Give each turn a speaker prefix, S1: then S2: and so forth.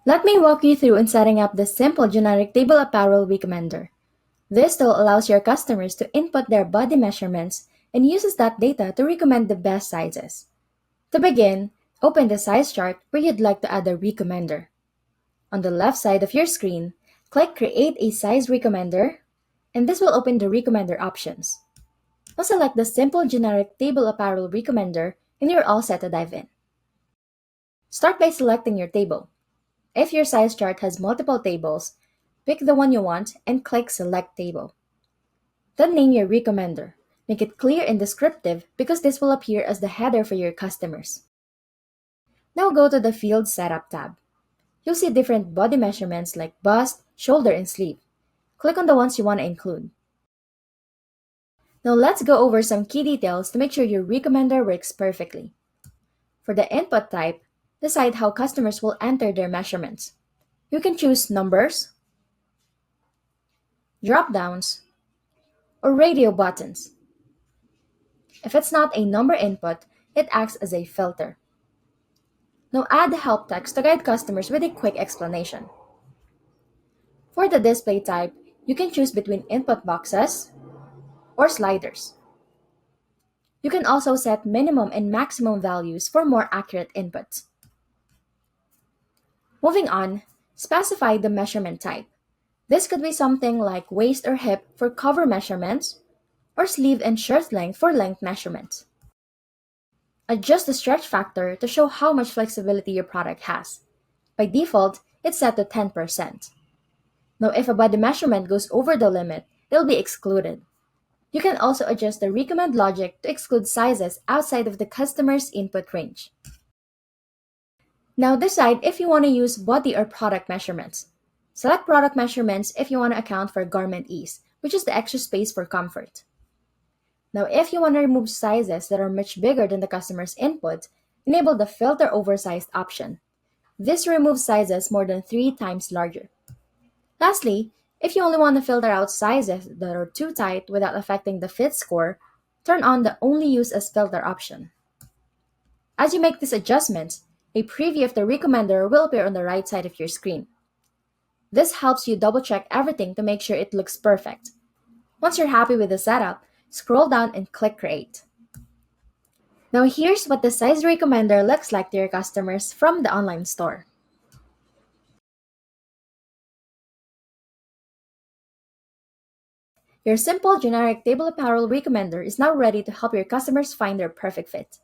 S1: Let me walk you through in setting up the simple generic table apparel recommender. This tool allows your customers to input their body measurements and uses that data to recommend the best sizes. To begin, open the size chart where you'd like to add a recommender. On the left side of your screen, click Create a Size Recommender, and this will open the recommender options. Now select the simple generic table apparel recommender, and you're all set to dive in. Start by selecting your table. If your size chart has multiple tables, pick the one you want and click Select Table. Then name your recommender. Make it clear and descriptive because this will appear as the header for your customers. Now go to the Field Setup tab. You'll see different body measurements like bust, shoulder, and sleeve. Click on the ones you want to include. Now let's go over some key details to make sure your recommender works perfectly. For the input type, decide how customers will enter their measurements. You can choose numbers, drop downs, or radio buttons. If it's not a number input, it acts as a filter. Now add the help text to guide customers with a quick explanation. For the display type, you can choose between input boxes or sliders. You can also set minimum and maximum values for more accurate inputs. Moving on, specify the measurement type. This could be something like waist or hip for cover measurements, or sleeve and shirt length for length measurements. Adjust the stretch factor to show how much flexibility your product has. By default, it's set to 10%. Now, if a body measurement goes over the limit, it'll be excluded. You can also adjust the recommend logic to exclude sizes outside of the customer's input range. Now decide if you want to use body or product measurements. Select product measurements if you want to account for garment ease, which is the extra space for comfort. Now, if you want to remove sizes that are much bigger than the customer's input, enable the filter oversized option. This removes sizes more than 3 times larger. Lastly, if you only want to filter out sizes that are too tight without affecting the fit score, turn on the Only Use as Filter option. As you make these adjustments, a preview of the recommender will appear on the right side of your screen. This helps you double check everything to make sure it looks perfect. Once you're happy with the setup, scroll down and click Create. Now here's what the size recommender looks like to your customers from the online store. Your simple generic table apparel recommender is now ready to help your customers find their perfect fit.